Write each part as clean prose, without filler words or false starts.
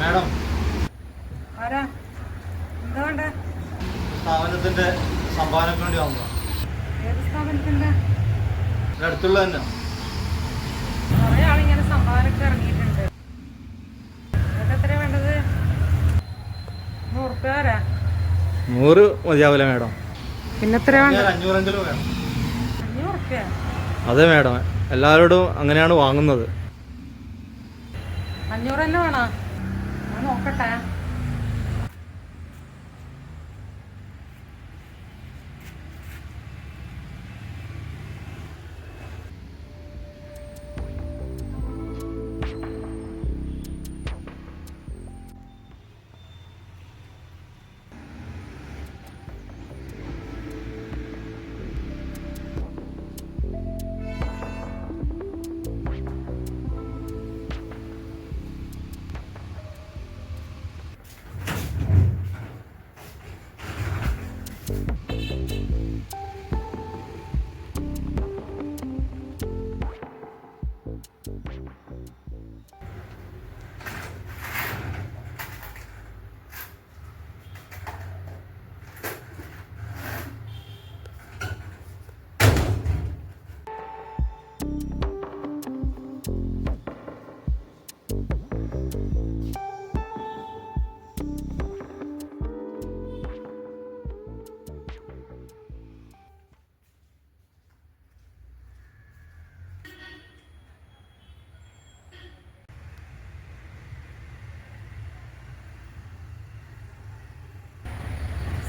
Madam, ആരാ? എന്താ വേണ്ട? സ്ഥാപനത്തിന്റെ സംഭാവനക്ക് വേണ്ടി വന്നതാണ്. ഏത് സ്ഥാപനത്തിന്റെ? ഇവിടെ അടുത്തുള്ള തന്നെ. കുറെ ആളിങ്ങനെ സംഭാവനക്ക് ഇറങ്ങിയിട്ടുണ്ട്. നിങ്ങൾക്ക് എത്രയാ വേണ്ടത്? 100 ഉറുപ്പ്യ തരാ. 100 മതിയാവില്ല മാഡം. പിന്നെ എത്രയാ വേണ്ടത്? 500 വേണം. 500 ഉറുപ്പ്യ? അതെ മാഡം, എല്ലാവരോടും അങ്ങനെയാണ് വാങ്ങുന്നത്. 500 തന്നെ വേണോ? ഞാൻ നോക്കട്ടെ.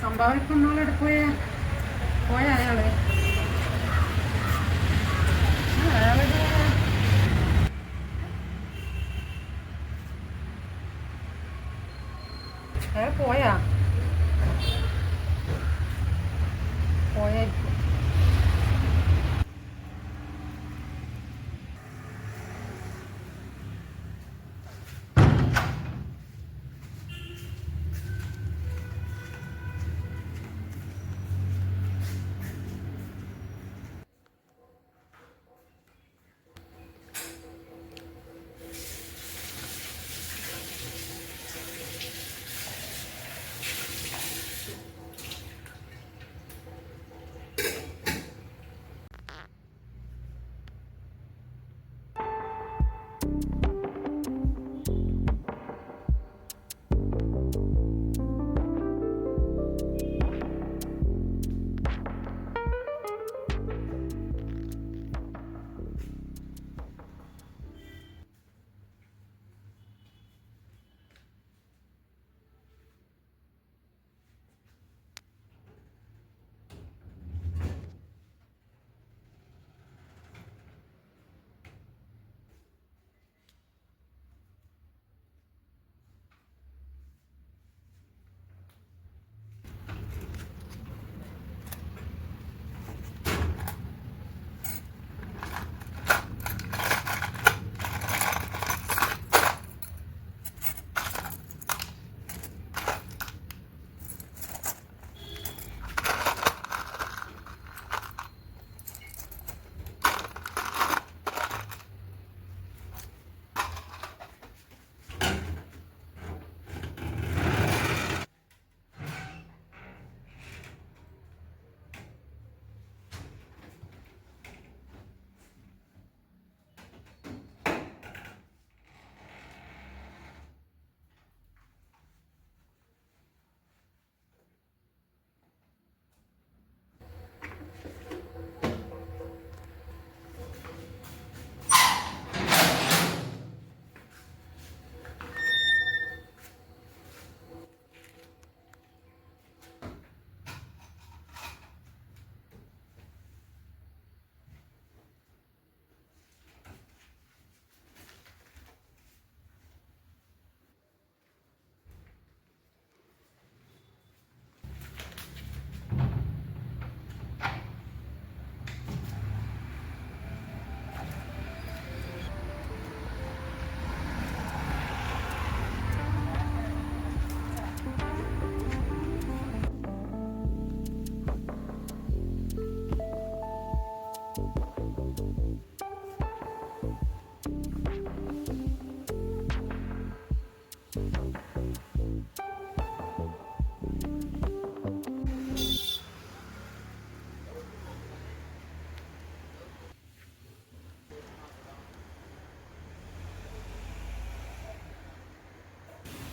സംഭാവനക്ക് ഒന്നാളെടുപ്പോയ പോയ അയാള് അയാൾ പോയായിരിക്കും.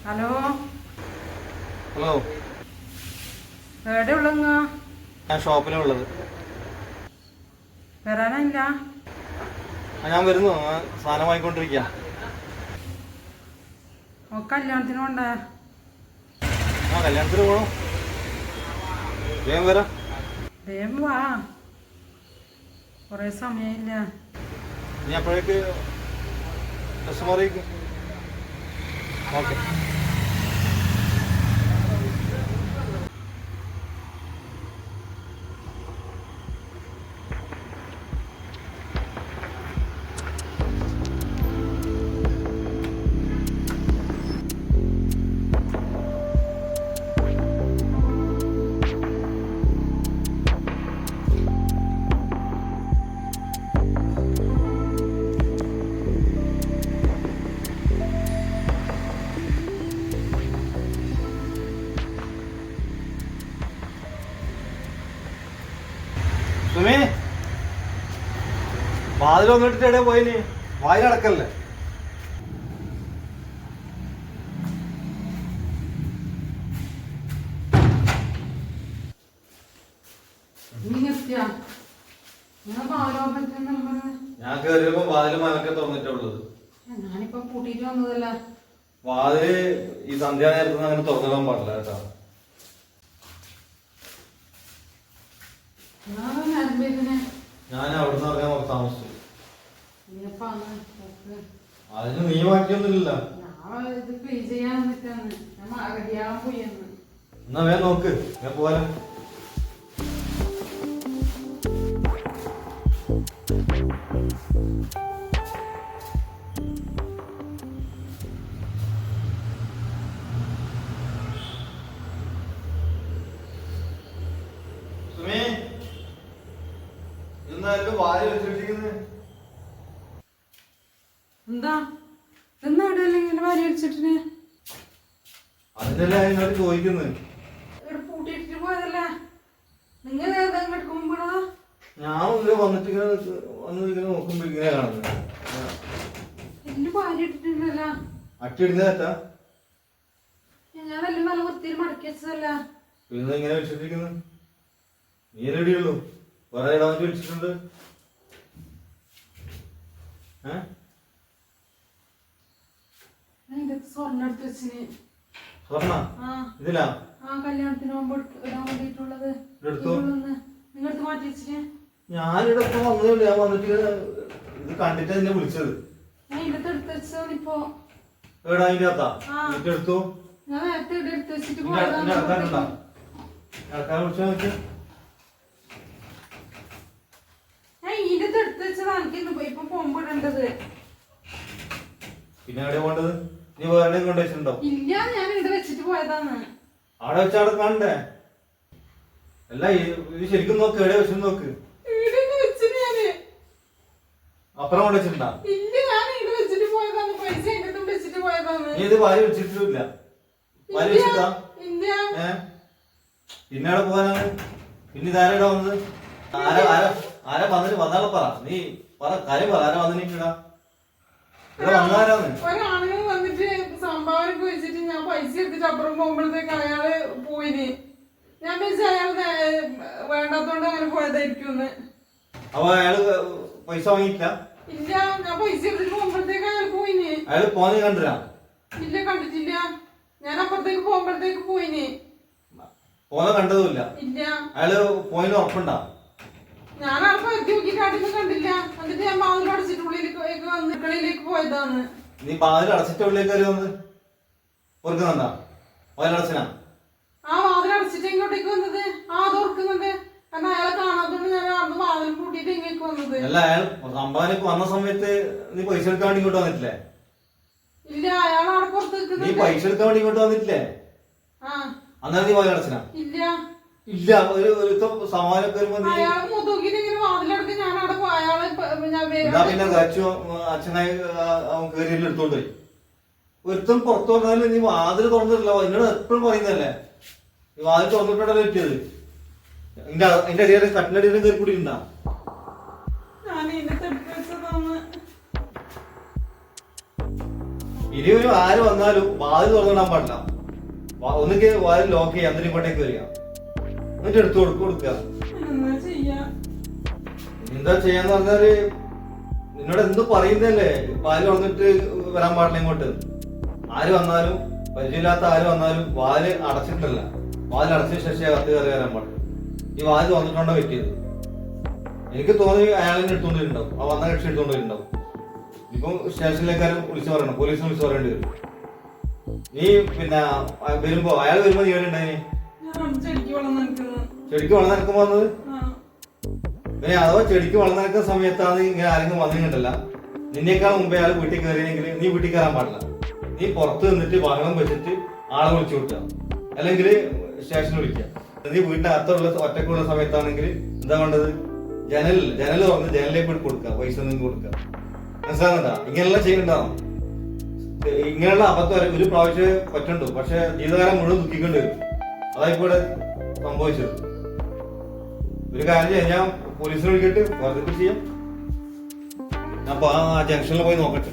ഹലോ, ഹലോ, എവിടെ ഉള്ളങ്ങ? ഞാൻ ഷോപ്പിലാണ് ഉള്ളത്. വരാനില്ല. ഞാൻ വരുന്നു, സാധനം വാങ്ങിക്കൊണ്ടിരിക്കുക. കല്യാണത്തിന് കൊണ്ടേ. കല്യാണത്തിന് പോകണം. വേഗം വരാം. വേഗം വാ, കൊറേ സമയമില്ല. നീ അപ്പോഴേക്ക് ഡ്രസ് മാറിയിരിക്കും. ഓക്കെ. സുമി, വാതിൽ വന്നിട്ട് എവിടെ പോയിന്? വായിലടക്കല്ലേ? ഞാൻ കേറിയപ്പോ വാതില് മലക്കെ തുറന്നിട്ടുള്ളത്. ഞാനിപ്പോ കൂട്ടിട്ട് വന്നതല്ല. വാതില് ഈ സന്ധ്യാ നേരത്ത് അങ്ങനെ തുറന്നിടാൻ പാടില്ല കേട്ടോ. ഞാൻ അവിടുന്ന് ഇറങ്ങാൻ താമസിച്ചു. അതിന് നീ മാറ്റിയൊന്നുമില്ല. എന്നാ വേഗം നോക്ക്, ഞാൻ പോവാലോ. സുമി, എന്തായാലും വാരി വെച്ചിട്ടിരിക്കുന്നത് എന്താ? എന്നാടല്ലേ ഇങ്ങനെ വാരി വെച്ചിട്ട്? അതിനല്ലേ അതിനോട് ചോദിക്കുന്നത്. പൂട്ടിട്ടിട്ട് പോയതല്ലേ? നിങ്ങൾ എടുക്കുമ്പോഴാ ഞാൻ ഇങ്ങനെ വന്നിട്ട് ഇങ്ങനെ നോക്കുമ്പോ ഇങ്ങനെ കാണുന്നത്. എല്ലാം വാരി ഇട്ടിട്ടുണ്ടല്ലോ. അട്ടിടുന്നതാ? ഞാനെല്ലാം നല്ല വൃത്തിയിൽ മടക്കി വെച്ചതല്ല. പിന്നെ ഇങ്ങനെ വെച്ചിട്ടിരിക്കുന്നത് നീ റെഡിയുള്ളൂ. വേറെ ഇടാൻ വെച്ചിട്ടുണ്ട്. സ്വർണ്ണം എടുത്ത് വെച്ചിന്. സ്വർണ്ണ ഇതിലാ? കല്യാണത്തിന് പോകുമ്പോ ഇടാൻ വേണ്ടിട്ടുള്ളത്. നിങ്ങളടുത്ത് മാറ്റി വെച്ചിന്. ഞാനിവിടെ ഇപ്പൊ വന്നതേ. ഞാൻ വന്നിട്ട് ഇത് കണ്ടിട്ട് എന്നെ വിളിച്ചത്. ഞാൻ ഇതിന്റെ എടുത്ത് വെച്ചതാണിപ്പോ. എവിടാ അതിന്റെ അകത്താ? എടുത്തു. ഞാൻ നേരത്തെ ഇവിടെ എടുത്ത് വെച്ചിട്ട് ഇടക്കാൻ വിളിച്ചാ നോക്കി. ഞാൻ ഇതിന്റെ എടുത്ത് വെച്ചതാ. എനിക്ക് ഇപ്പൊ പോകുമ്പോ ഇടേണ്ടത്. പിന്നെ എവിടെ പോകേണ്ടത്? നീ വേറെ കൊണ്ട് വെച്ചിട്ടുണ്ടോ? ഇല്ല, ഞാൻ ഇവിടെ വെച്ചിട്ട് പോയതാണ്. അവിടെ വെച്ച അവിടെ കാണണ്ടേ? അല്ല, ഇത് ശരിക്കും നോക്ക്. എവിടെ വെച്ചെന്ന് നോക്ക്. അപ്പുറം കൊണ്ട് വെച്ചിട്ടുണ്ടാ? നീ ഇത് വാരി വെച്ചിട്ടില്ല. വാരി വെച്ചിട്ടാ? പിന്നെ അവിടെ പോകാനാണ്. പിന്നെ ഇതാരാ വന്നത്? ആരാ വന്നിട്ട് വന്നാളെ പറ. നീ പറ, കാര്യം പറ. ആരാ വന്നിട്ടാ? ഇവിടെ വന്നാരാന്ന്? ഒരാളുകൾ വന്നിട്ട് സംഭാവന വെച്ചിട്ട് ഞാൻ പൈസ എടുത്തിട്ട് അപ്പുറം പോകുമ്പോഴത്തേക്ക് അയാള് പോയിന്. ഞാൻ വെച്ചാൽ അയാൾ വേണ്ടാത്തോണ്ട് അങ്ങനെ പോയതായിരിക്കും. അപ്പൊ അയാള് പൈസ വാങ്ങിയില്ല? ഇല്ല, ഞാൻ പൈസ എടുത്തിട്ട് പോകുമ്പോഴത്തേക്ക് അയാൾ പോയിന്. അയാള് പോന്നെ കണ്ടില്ല? ഇല്ല, കണ്ടിട്ടില്ല. ഞാൻ അപ്പുറത്തേക്ക് പോകുമ്പോഴത്തേക്ക് പോയിന്. പോന്നെ കണ്ടതുമില്ല? ഇല്ല. അയാള് പോയിന് ഉറപ്പുണ്ടാ? ഞാൻ അവിടെ പറ്റി നോക്കിയിട്ട് കണ്ടില്ല. എന്നിട്ട് ഞാൻ വാതിൽ അടച്ചിട്ട് ഉള്ളിലേക്ക് വന്ന് കളിയിലേക്ക് പോയതാണ്. നീ വാതിൽ അടച്ചിട്ട് ഉള്ളിലേക്ക് കയറി വന്ന് ഓർക്കുന്നുണ്ടാ? വാതിൽ അടച്ചിനാ? വാതിൽ അടച്ചിട്ട് ഇങ്ങോട്ടേക്ക് വന്നത്. അത് ഓർക്കുന്നുണ്ട്. കാരണം അയാളെ കാണാത്തോണ്ട് ഞാൻ അന്ന് വാതിൽ പൂട്ടിട്ട് ഇങ്ങേക്ക് വന്നത്. അല്ല, അയാൾ സംഭാവനക്ക് വന്ന സമയത്ത് നീ പൈസ എടുക്കാൻ വേണ്ടി ഇങ്ങോട്ട് വന്നിട്ടില്ലേ? ഇല്ല, അയാൾ അവിടെ പുറത്ത് നീ പൈസ എടുക്കാൻ വേണ്ടി ഇങ്ങോട്ട് വന്നിട്ടില്ലേ? അന്നേരം നീ വാതിൽ അടച്ചിനാ? ഇല്ല. ഇല്ല, ഒരു സമാനൊക്കെ വരുമ്പോ നീ പിന്നെ അച്ഛനായി അവൻ കയറിയിൽ എടുത്തോണ്ട് പോയി. ഒരുത്തം പുറത്തു വന്നാലും നീ വാതിൽ തുറന്നിട്ടില്ല. എന്നോട് എപ്പോഴും പറയുന്നതല്ലേ നീ വാതിൽ തുറന്നിട്ടുണ്ടല്ലോ പറ്റിയത്. എന്റെ അടിയാലും കട്ടിലടിയാലും കയറി കൂടി ഉണ്ടാ? ഇനി ഒരു ആര് വന്നാലും വാതിൽ തുറന്നിടാൻ പാടില്ല. ഒന്നിക്ക് വാതിൽ ലോക്ക് ചെയ്യാം, എന്നിട്ട് ഇങ്ങോട്ടേക്ക് വരിക, എന്നിട്ട് എടുത്തു കൊടുക്കുക. എന്നാ ചെയ്യാ? എന്താ ചെയ്യാന്ന് പറഞ്ഞാല് നിന്നോട് എന്ത് പറയുന്നല്ലേ, വാതിൽ തുറന്നിട്ട് വരാൻ പാടില്ല ഇങ്ങോട്ട്. ആര് വന്നാലും, പരിചയമില്ലാത്ത ആര് വന്നാലും വാതിൽ അടച്ചിട്ടല്ല, വാതിൽ അടച്ചതിന് ശേഷം കത്ത് കയറി വരാൻ പാടില്ല. ഈ വാതിൽ വന്നിട്ടുണ്ടോ പറ്റിയത്? എനിക്ക് തോന്നി അയാളെ എടുത്തോണ്ടിട്ടുണ്ടാവും, ആ വന്ന കക്ഷി എടുത്തോണ്ടിട്ടുണ്ടാവും. ഇപ്പം സ്റ്റേഷനിലേക്കാരും വിളിച്ചു പറയണം, പോലീസിനെ വിളിച്ചു പറയേണ്ടി വരും. നീ പിന്നെ വരുമ്പോ അയാൾ വരുമ്പോ നീ വരുന്നുണ്ടായി ചെടിക്ക് വെള്ളം നനക്കുമ്പോ വന്നത്. പിന്നെ അഥവാ ചെടിക്ക് വെള്ളം നനക്കുന്ന സമയത്താണ് ഇങ്ങനെ ആരെങ്കിലും വന്നിട്ടുണ്ടല്ല, നിന്നേക്കാൾ മുമ്പേ അയാൾ വീട്ടിൽ കയറിയെങ്കിൽ നീ വീട്ടിൽ കയറാൻ പാടില്ല. നീ പുറത്ത് നിന്നിട്ട് ബഹളം വെച്ചിട്ട് ആളെ വിളിച്ചു വിട്ടുക, അല്ലെങ്കിൽ സ്റ്റേഷനിൽ വിളിക്കുക. നീ വീടിന്റെ അകത്തുള്ള ഒറ്റക്കുള്ള സമയത്താണെങ്കിൽ എന്താ വേണ്ടത്, ജനൽ തുറന്ന് ജനലിലേക്ക് കൊടുക്കുക, പൈസ നിങ്ങൾക്ക് കൊടുക്കുക. മനസ്സിലാകുന്നുണ്ടാ? ഇങ്ങനെയുള്ള ചെയ്യുന്നുണ്ടാവും. ഇങ്ങനെയുള്ള അബദ്ധം ഒരു പ്രാവശ്യം പറ്റുണ്ടോ, പക്ഷെ ജീവിതകാലം മുഴുവൻ ദുഃഖിക്കേണ്ടി വരും. അതായിപ്പോടെ സംഭവിച്ചത്. ഒരു കാര്യം ചെയ്യാം, ഞാൻ പോലീസിനെ വിളിച്ചിട്ട് വർദ്ധിപ്പ് ചെയ്യാം. ഞാൻ ആ ജംഗ്ഷനിൽ പോയി നോക്കട്ടെ.